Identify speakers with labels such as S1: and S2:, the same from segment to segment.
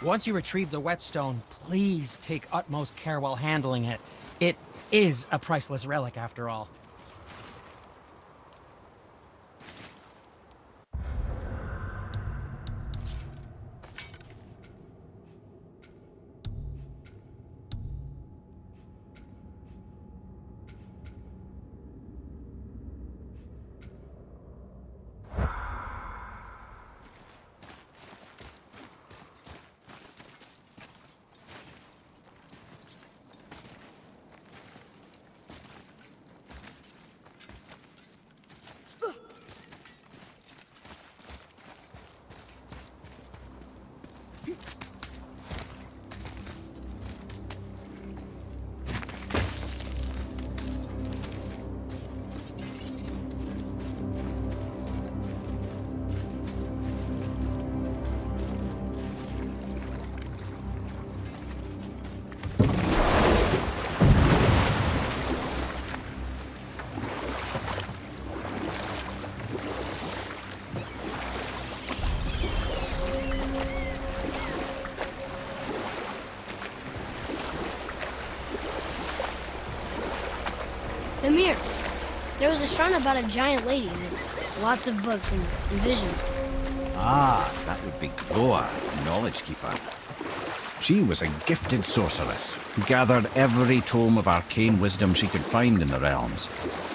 S1: Once you retrieve the whetstone, please take utmost care while handling it. It is a priceless relic, after all.
S2: Amir, there was a shrine about a giant lady with lots of books and visions.
S3: Ah, that would be Groa, Knowledge Keeper. She was a gifted sorceress who gathered every tome of arcane wisdom she could find in the realms,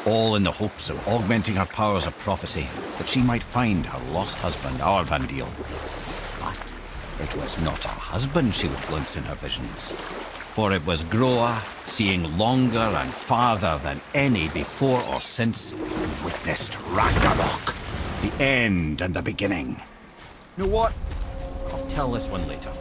S3: all in the hopes of augmenting her powers of prophecy, that she might find her lost husband, Arvandil. But it was not her husband she would glimpse in her visions, for it was Groa, seeing longer and farther than any before or since, who witnessed Ragnarok, the end and the beginning. You know what? I'll tell this one later.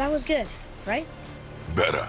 S2: That was good, right?
S4: Better.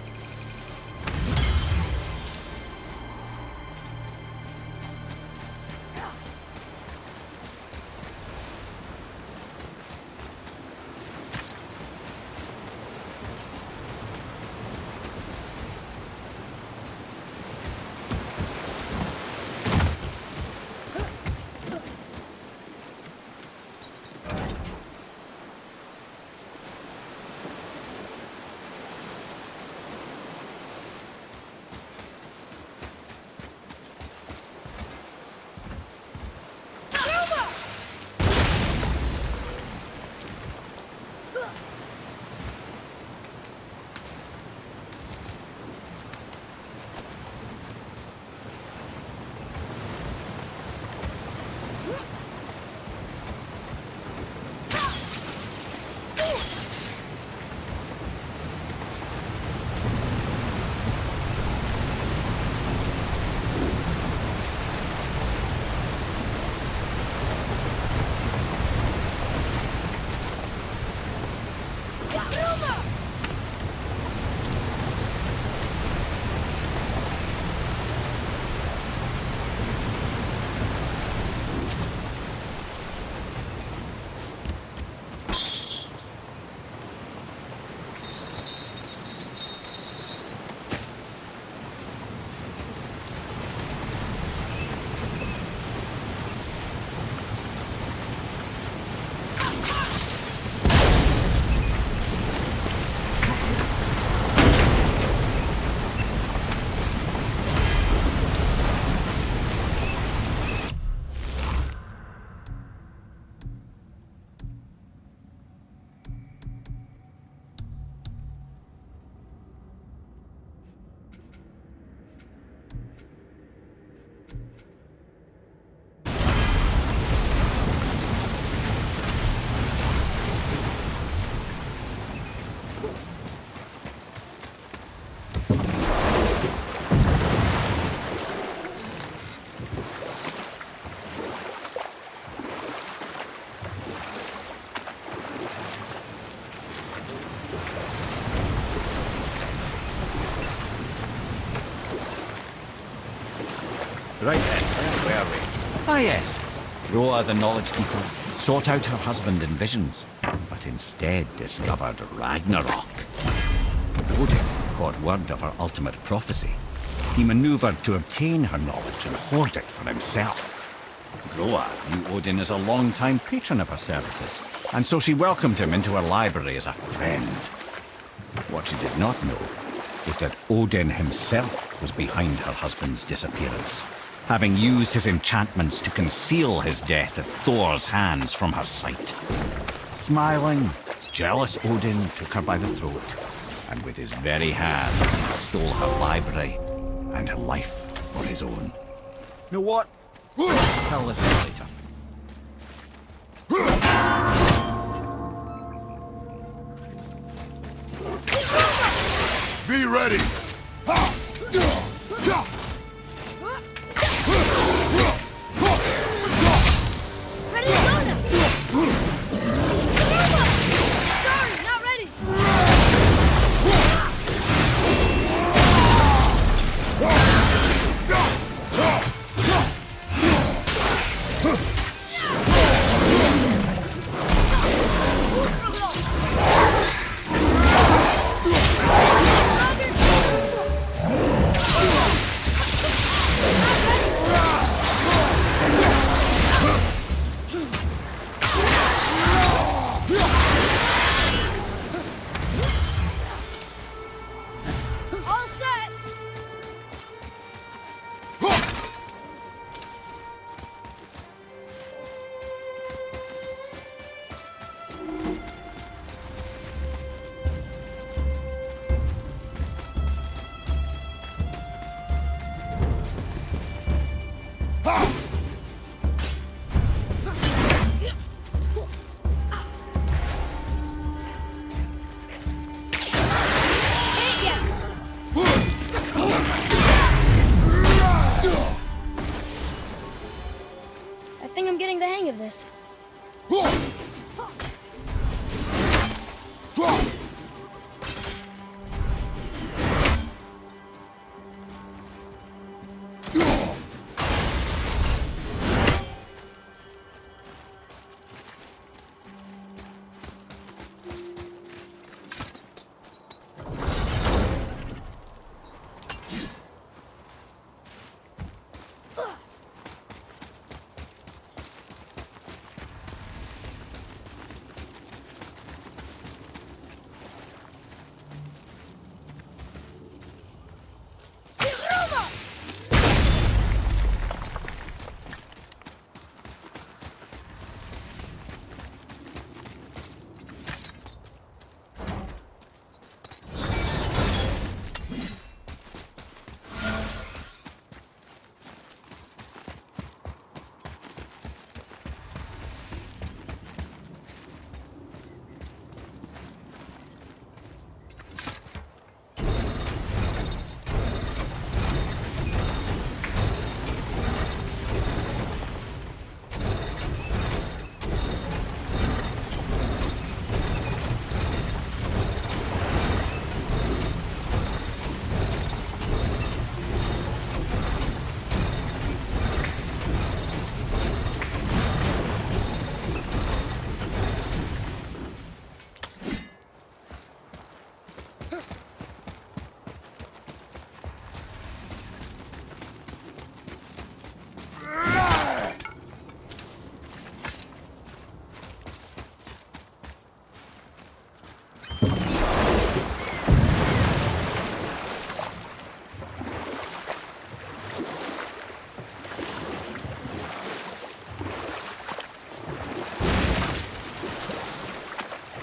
S3: Right then, where were we? Ah yes, Roa the Knowledge Keeper sought out her husband in visions, but instead discovered Ragnarok. Odin caught word of her ultimate prophecy. He maneuvered to obtain her knowledge and hoard it for himself. Groa knew Odin as a long-time patron of her services, and so she welcomed him into her library as a friend. What she did not know was that Odin himself was behind her husband's disappearance, having used his enchantments to conceal his death at Thor's hands from her sight. Smiling, jealous Odin took her by the throat, and with his very hands he stole her library and her life for his own. You know what? Tell this later.
S4: Be ready!
S2: Ready to go now! Sorry, not ready!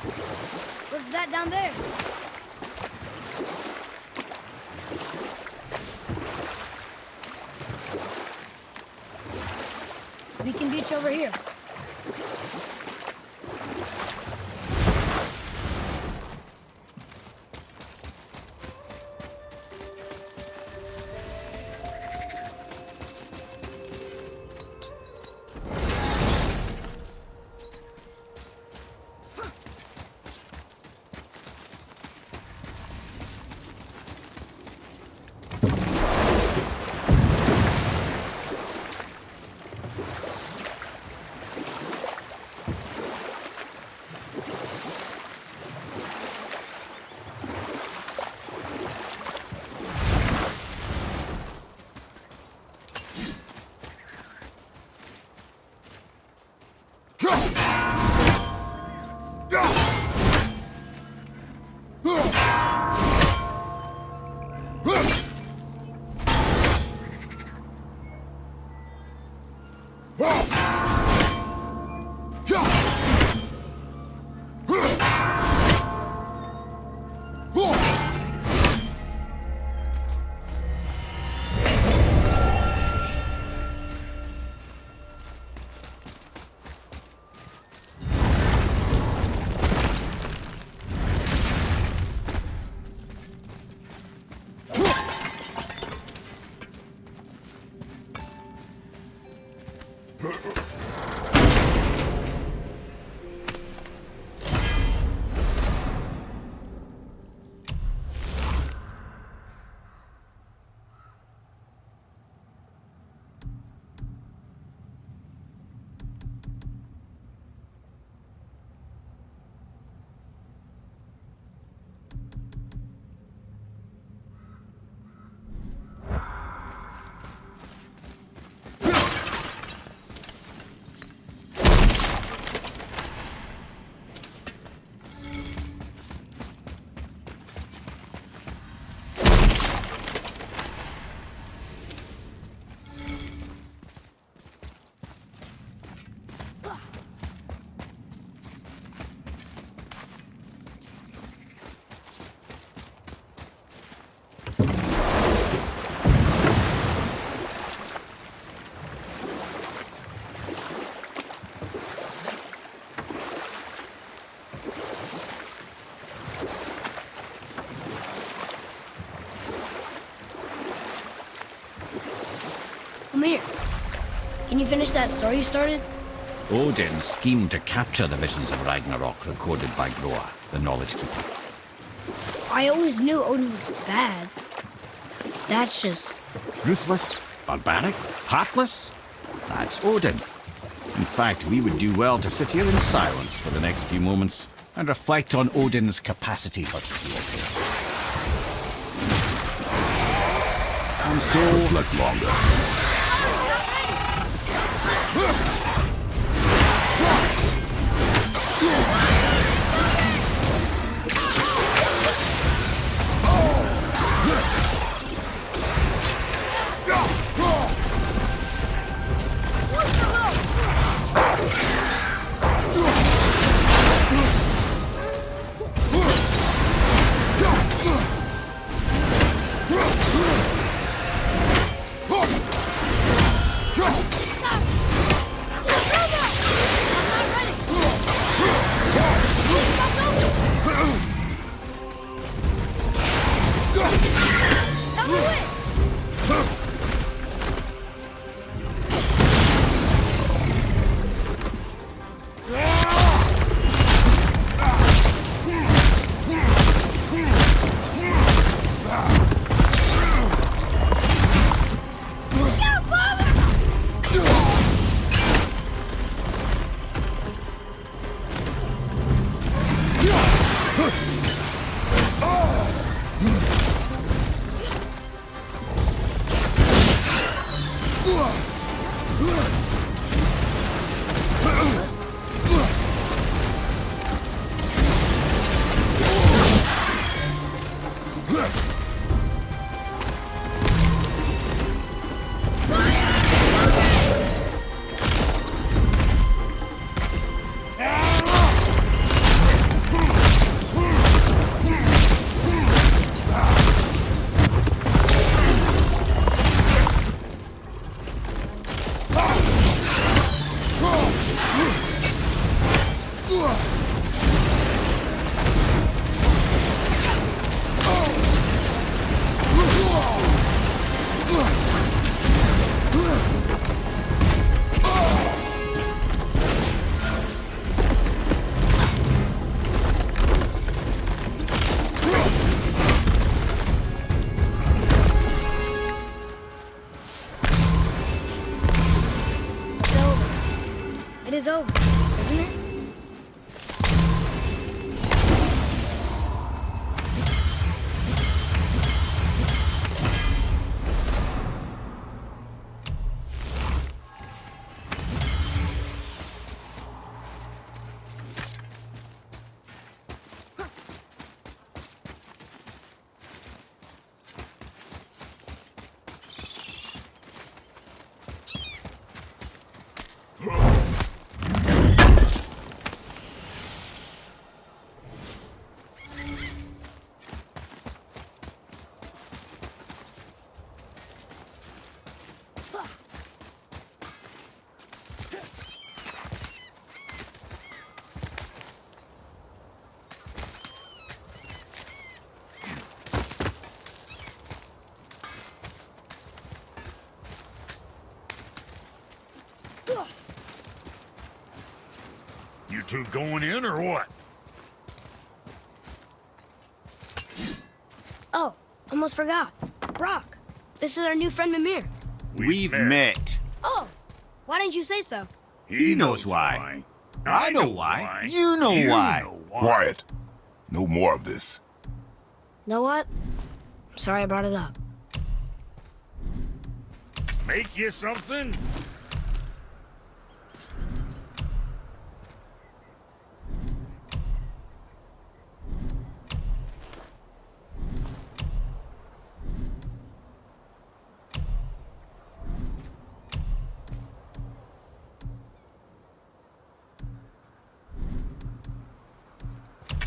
S2: What's that down there? We can beach over here. Come here. Can you finish that story you started?
S3: Odin schemed to capture the visions of Ragnarok recorded by Groa, the Knowledge Keeper.
S2: I always knew Odin was bad. That's just...
S3: Ruthless, barbaric, heartless? That's Odin. In fact, we would do well to sit here in silence for the next few moments and reflect on Odin's capacity for cruelty. And so... reflect longer.
S2: is over, isn't it?
S4: You two going in or what?
S2: Oh, almost forgot. Brock, this is our new friend Mimir.
S3: We've met.
S2: Oh, why didn't you say so?
S3: He knows why. I know why. You know why.
S5: Quiet. No more of this.
S2: Know what? I'm sorry I brought it up.
S4: Make you something?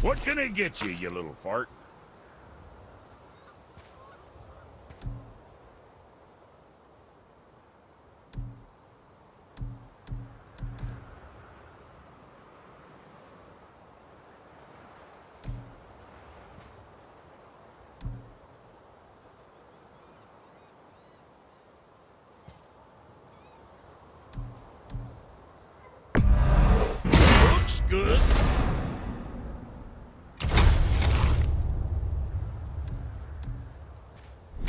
S4: What can I get you, you little fart? Looks good.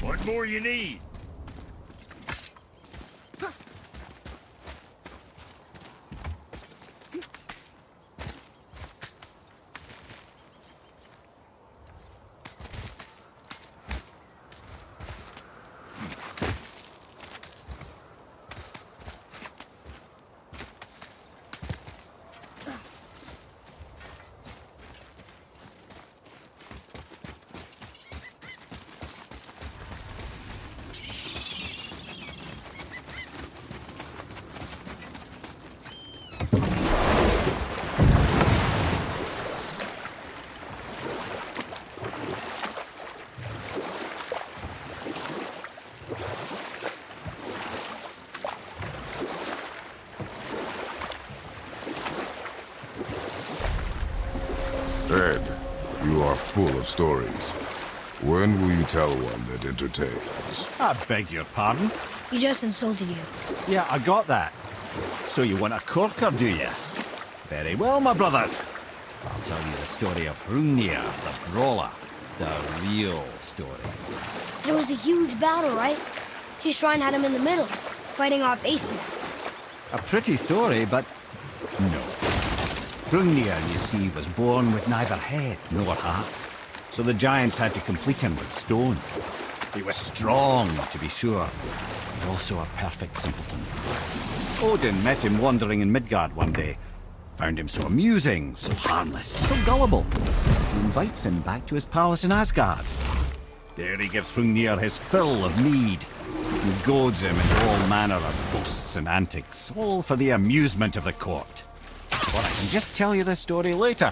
S4: What more you need?
S5: Ed, you are full of stories. When will you tell one that entertains?
S3: I beg your pardon?
S2: He just insulted you.
S3: Yeah, I got that. So you want a corker, do you? Very well, my brothers. I'll tell you the story of Hrungnir, the brawler. The real story.
S2: There was a huge battle, right? His shrine had him in the middle, fighting off Aesir.
S3: A pretty story, but no. Hrungnir, you see, was born with neither head nor heart. So the giants had to complete him with stone. He was strong, to be sure, but also a perfect simpleton. Odin met him wandering in Midgard one day. Found him so amusing, so harmless, so gullible. He invites him back to his palace in Asgard. There he gives Hrungnir his fill of mead, and goads him into all manner of boasts and antics, all for the amusement of the court. Or I can just tell you this story later.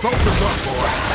S5: Focus up, boy.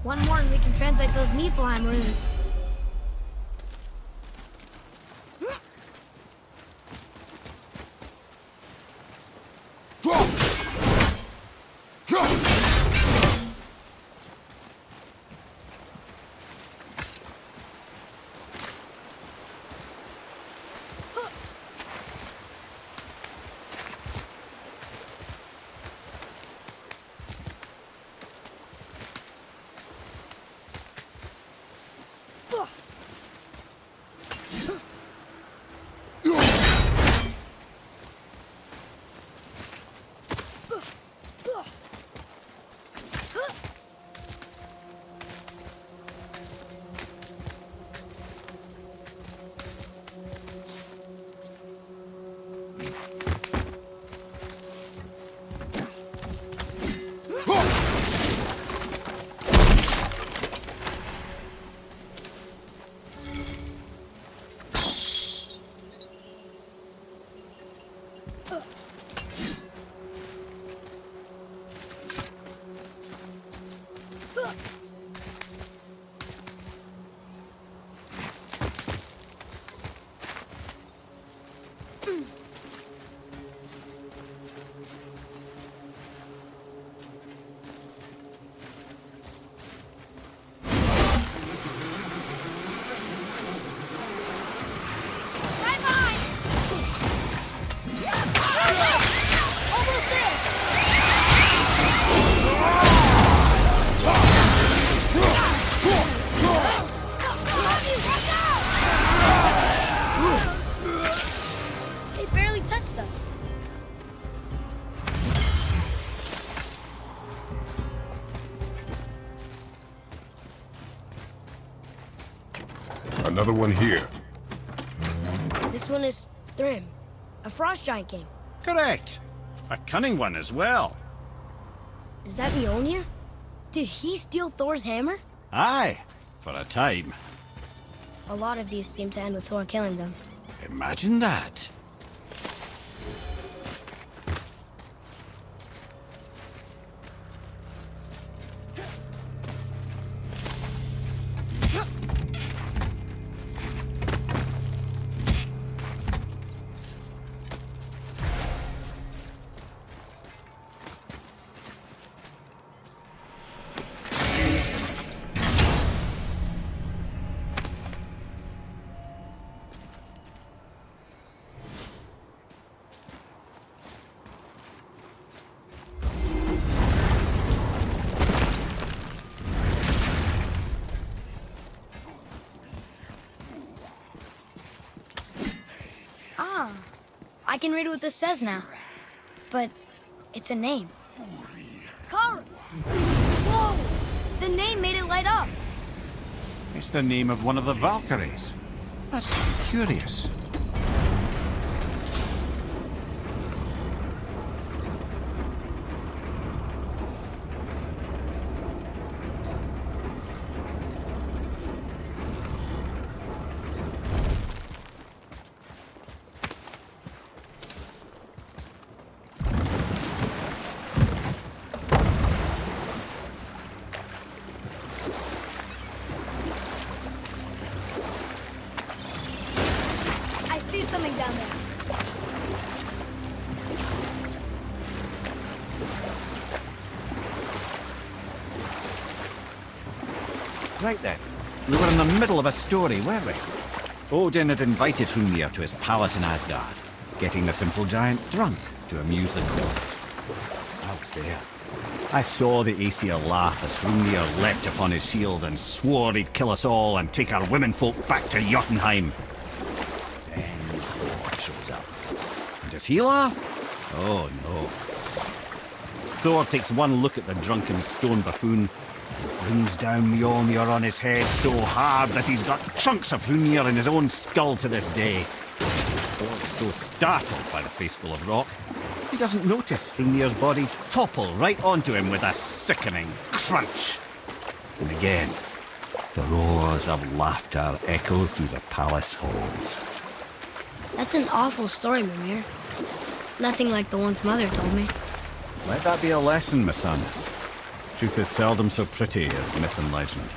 S2: One more and we can translate those Niflheim runes.
S5: Another one here.
S2: This one is Thrym, a frost giant king.
S3: Correct. A cunning one as well.
S2: Is that Mjolnir? Did he steal Thor's hammer?
S3: Aye, for a time.
S2: A lot of these seem to end with Thor killing them.
S3: Imagine that.
S2: I can read what this says now. But it's a name. Kara! Whoa! The name made it light up.
S3: It's the name of one of the Valkyries. That's curious.
S2: Something down there.
S3: Right then. We were in the middle of a story, weren't we? Odin had invited Hrungnir to his palace in Asgard, getting the simple giant drunk to amuse the court. I was there. I saw the Aesir laugh as Hrungnir leapt upon his shield and swore he'd kill us all and take our womenfolk back to Jotunheim. Shows up. And does he laugh? Oh no. Thor takes one look at the drunken stone buffoon, brings down Mjolnir on his head so hard that he's got chunks of Hrungnir in his own skull to this day. Thor is so startled by the face full of rock, he doesn't notice Hrungnir's body topple right onto him with a sickening crunch. And again, the roars of laughter echo through the palace halls.
S2: That's an awful story, Mimir. Nothing like the ones Mother told me.
S3: Let that be a lesson, my son. Truth is seldom so pretty as myth and legend.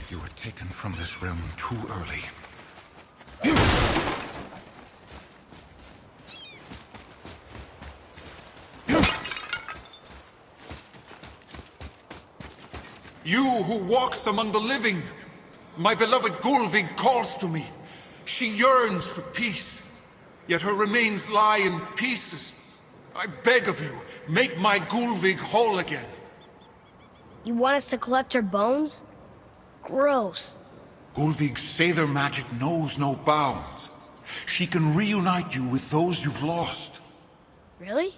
S6: You were taken from this realm too early. You who walks among the living, my beloved Gulvig calls to me. She yearns for peace, yet her remains lie in pieces. I beg of you, make my Gulvig whole again.
S2: You want us to collect her bones? Gross.
S6: Gulvig's Sather magic knows no bounds. She can reunite you with those you've lost.
S2: Really?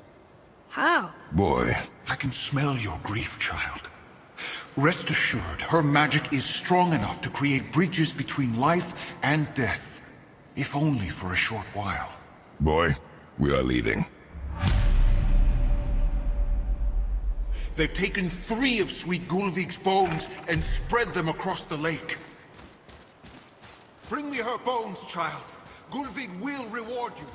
S2: How?
S5: Boy,
S6: I can smell your grief, child. Rest assured, her magic is strong enough to create bridges between life and death, if only for a short while.
S5: boy, we are leaving.
S6: They've taken 3 of sweet Gulvig's bones and spread them across the lake. Bring me her bones, child. Gulvig will reward you.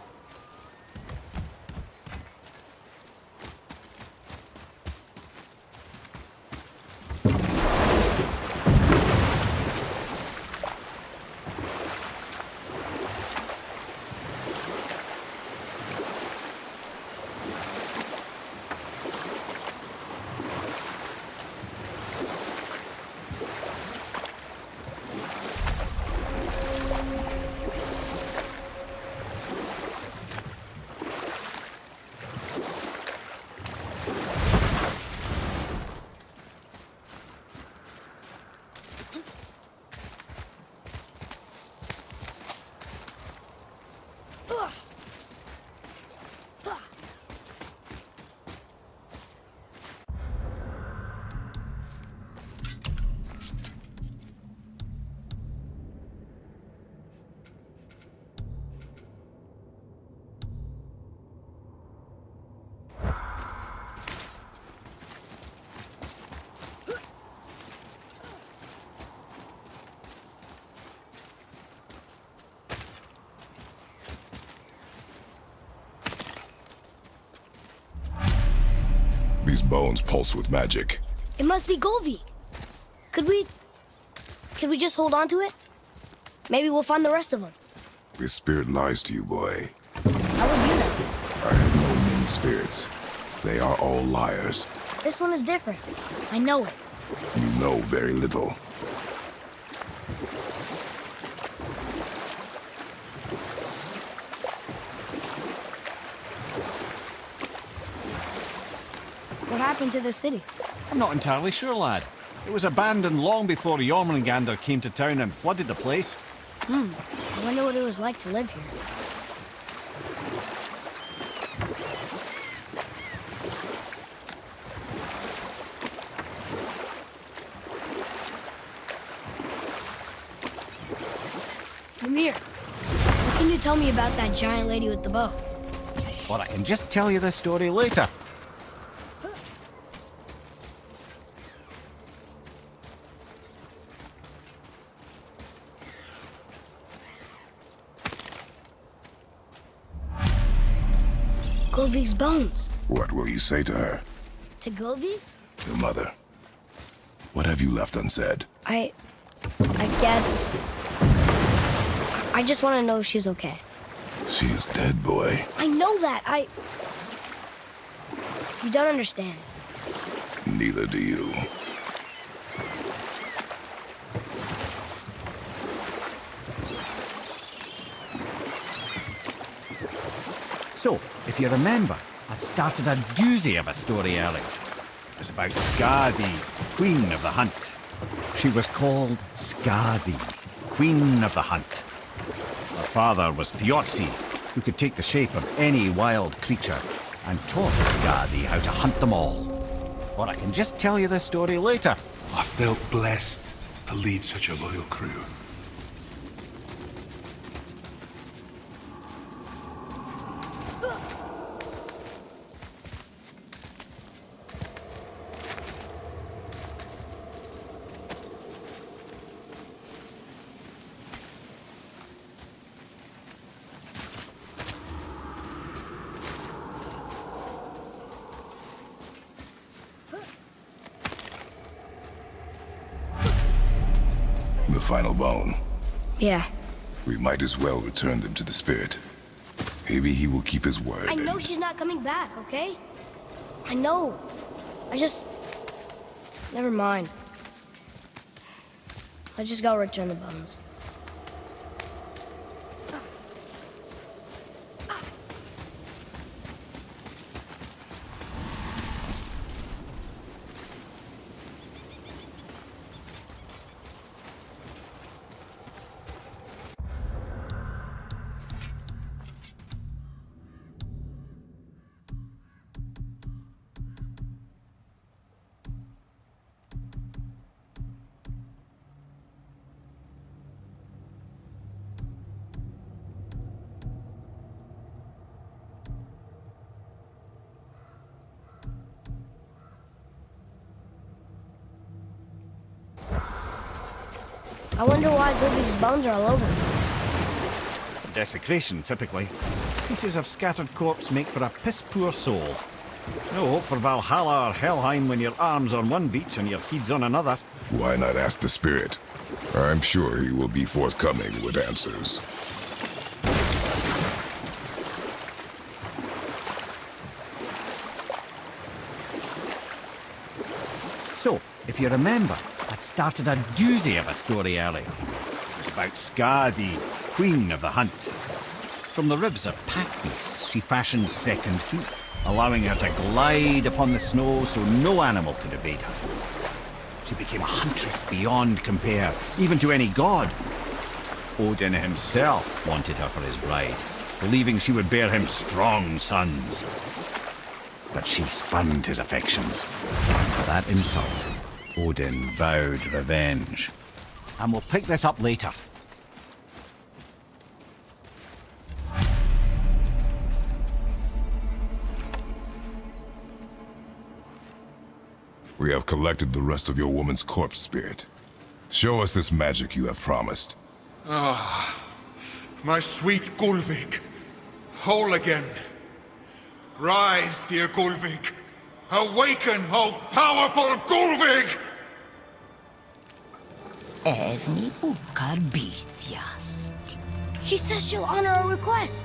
S5: These bones pulse with magic.
S2: It must be Gulvig. Could we just hold on to it? Maybe we'll find the rest of them.
S5: This spirit lies to you, boy.
S2: How would you know?
S5: I have known many spirits. They are all liars.
S2: This one is different. I know it.
S5: You know very little.
S2: What happened to the city?
S3: I'm not entirely sure, lad. It was abandoned long before Jormungandr came to town and flooded the place.
S2: I wonder what it was like to live here. Mimir, what can you tell me about that giant lady with the bow?
S3: Or I can just tell you this story later.
S2: Gulvig's bones.
S5: What will you say to her?
S2: To Gulvig?
S5: Your mother. What have you left unsaid?
S2: I guess... I just want to know if she's okay.
S5: She is dead, boy.
S2: I know that, You don't understand.
S5: Neither do you.
S3: So, if you remember, I started a doozy of a story earlier. It was about Skadi, Queen of the Hunt. She was called Skadi, Queen of the Hunt. Her father was Thiotzi, who could take the shape of any wild creature, and taught Skadi how to hunt them all. Or I can just tell you this story later.
S6: I felt blessed to lead such a loyal crew.
S5: The final bone.
S2: Yeah.
S5: We might as well return them to the spirit. Maybe he will keep his word.
S2: I know she's not coming back, okay? I know. I just... Never mind. I just gotta return the bones. I wonder why Gulvig's bones are all over the place.
S3: Desecration, typically. Pieces of scattered corpse make for a piss-poor soul. No hope for Valhalla or Helheim when your arm's on one beach and your head's on another.
S5: Why not ask the spirit? I'm sure he will be forthcoming with answers.
S3: So, if you remember, I started a doozy of a story earlier. It was about Skadi, Queen of the Hunt. From the ribs of pack beasts, she fashioned second feet, allowing her to glide upon the snow so no animal could evade her. She became a huntress beyond compare, even to any god. Odin himself wanted her for his bride, believing she would bear him strong sons. But she spurned his affections. For that insult, Odin vowed revenge. And we'll pick this up later.
S5: We have collected the rest of your woman's corpse spirit. Show us this magic you have promised.
S6: My sweet Gulvig, whole again. Rise, dear Gulvig. Awaken, O powerful Gulvig!
S7: Evni ukar bitjast.
S2: She says she'll honor our request.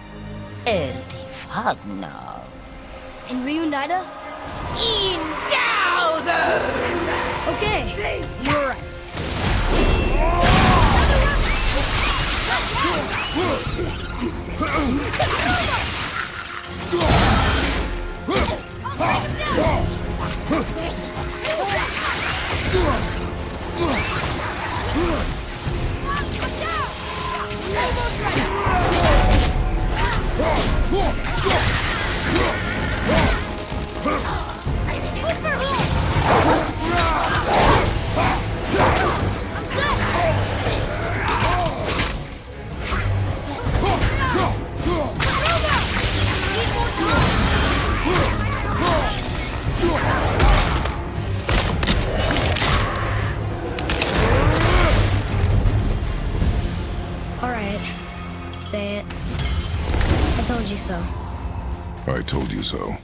S7: Eldi fagna.
S2: And reunite us?
S7: Indauder!
S2: Okay, you're right. Alright, say it. I told you so.
S5: I told you so.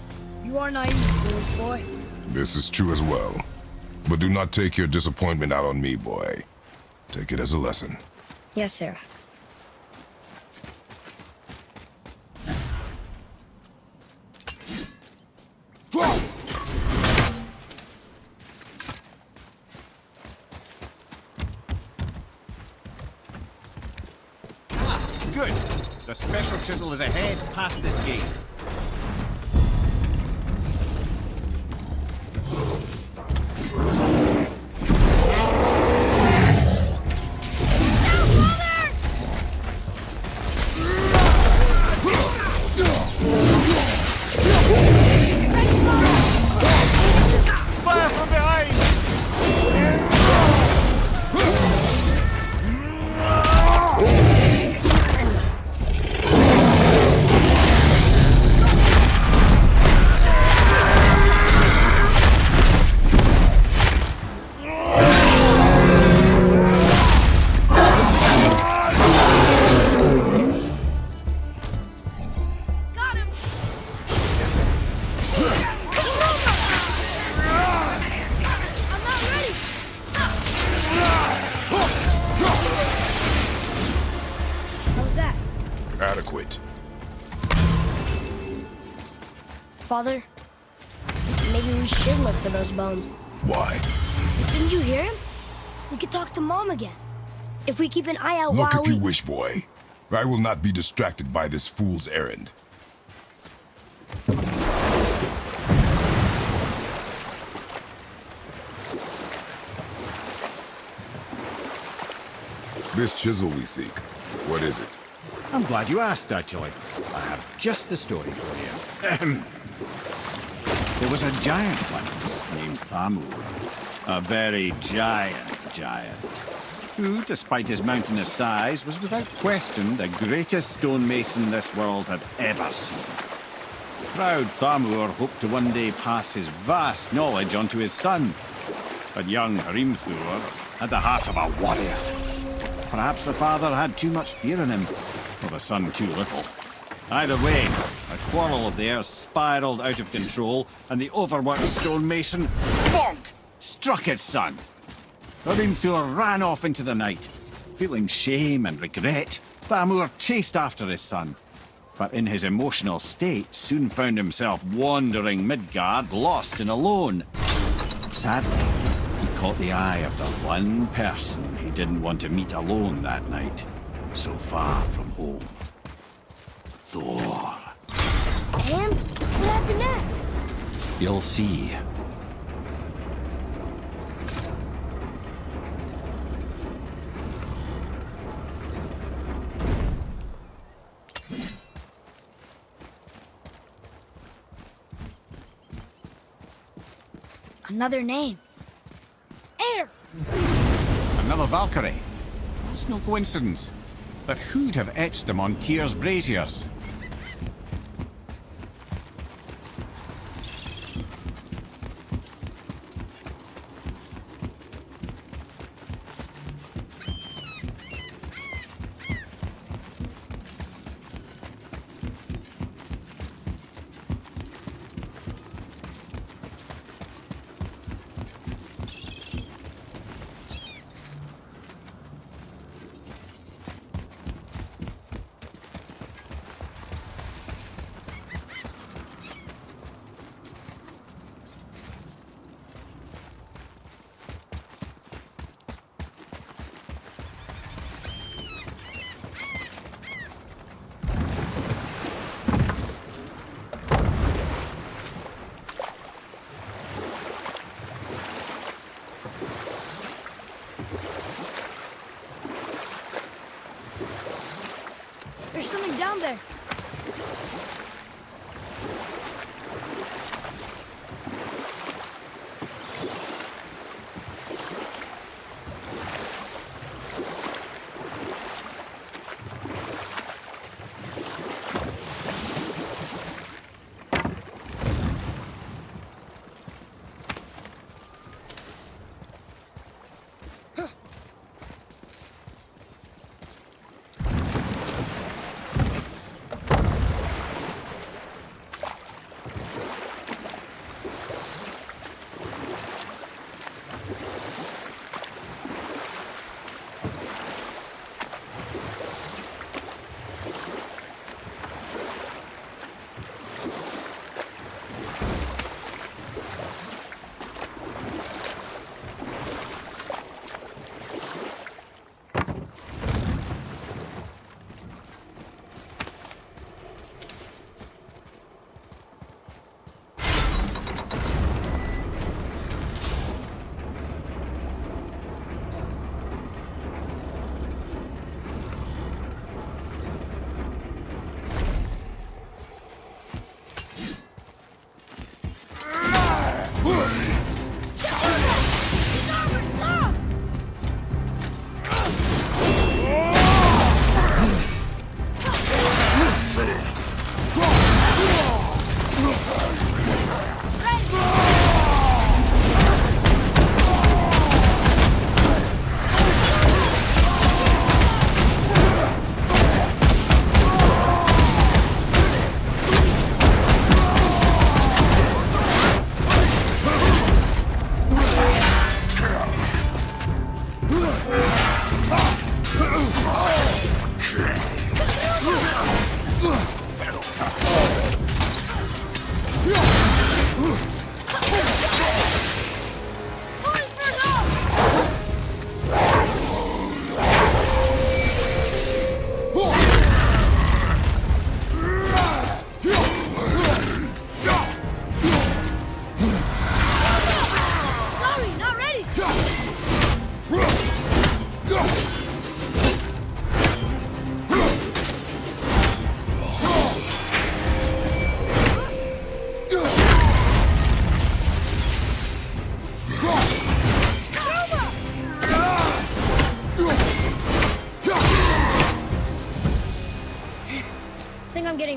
S2: You are naive, foolish boy.
S5: This is true as well. But do not take your disappointment out on me, boy. Take it as a lesson.
S2: Yes, sir.
S3: Good. The special chisel is ahead past this gate.
S4: Fire from behind!
S2: Got him! I'm not ready! How was that?
S5: Adequate.
S2: Father, maybe we should look for those bones.
S5: Why?
S2: Didn't you hear him? We could talk to Mom again. If we keep an eye out
S5: Look
S2: while
S5: if you wish, boy. I will not be distracted by this fool's errand. This chisel we seek, what is it?
S3: I'm glad you asked, actually. I have just the story for you. Ahem. There was a giant once named Thamur. A very giant, who, despite his mountainous size, was without question the greatest stonemason this world had ever seen. Proud Thamur hoped to one day pass his vast knowledge onto his son. But young Hrimthur had the heart of a warrior. Perhaps the father had too much fear in him, or the son too little. Either way, a quarrel of theirs spiraled out of control, and the overworked stonemason, bonk, struck his son. Hrimthur ran off into the night. Feeling shame and regret, Thamur chased after his son. But in his emotional state, soon found himself wandering Midgard, lost and alone. Sadly, he caught the eye of the one person he didn't want to meet alone that night, so far from home. Thor.
S2: And what happened next?
S3: You'll see.
S2: Another name. Air!
S3: Another Valkyrie. It's no coincidence. But who'd have etched them on Tyr's braziers?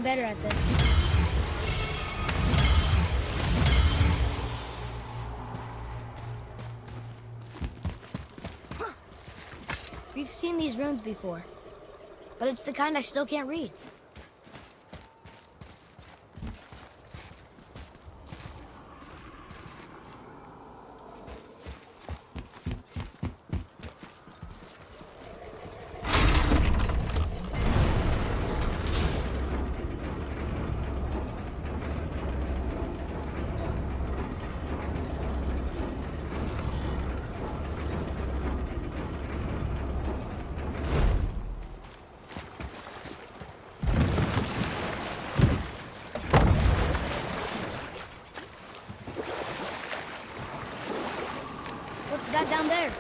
S2: better at this. We've seen these runes before, but it's the kind I still can't read. What's that down there?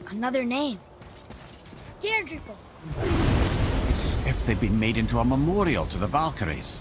S2: Another name. Deirdreful.
S8: It's as if they've been made into a memorial to the Valkyries.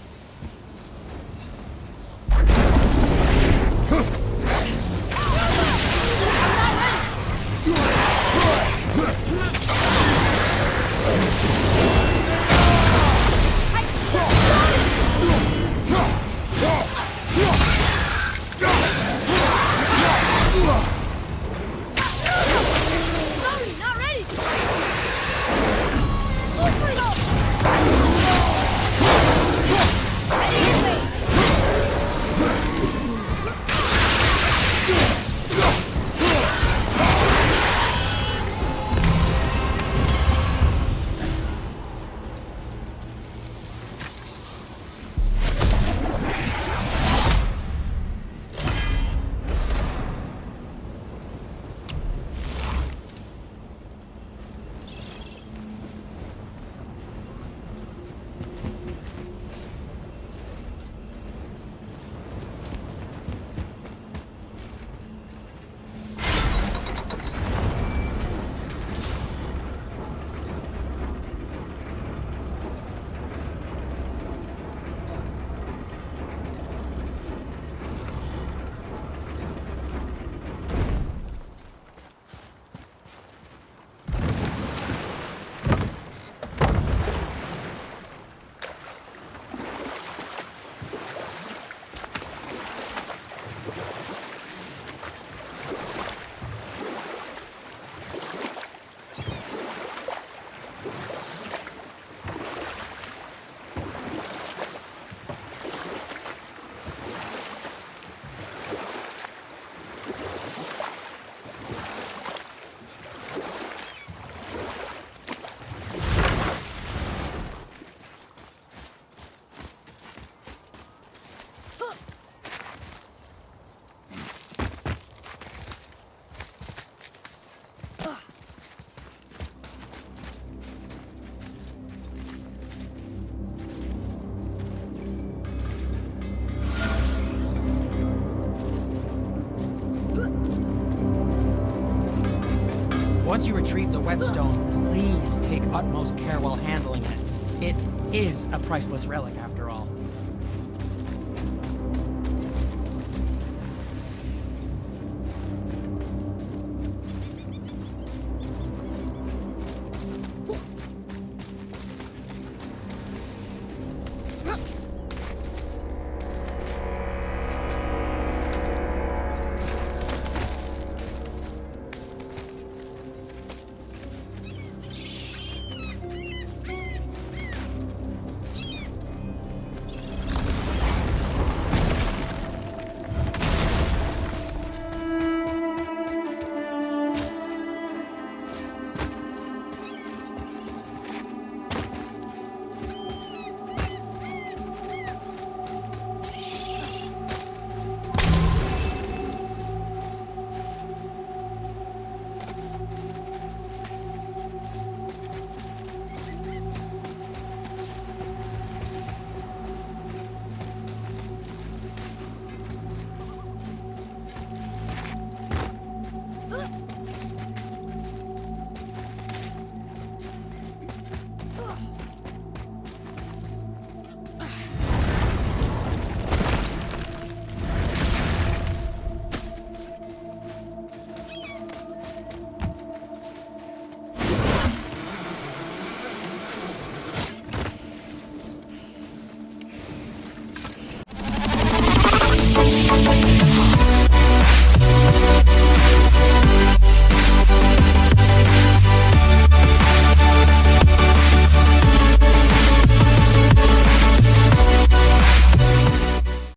S1: Once you retrieve the whetstone, please take utmost care while handling it. It is a priceless relic, after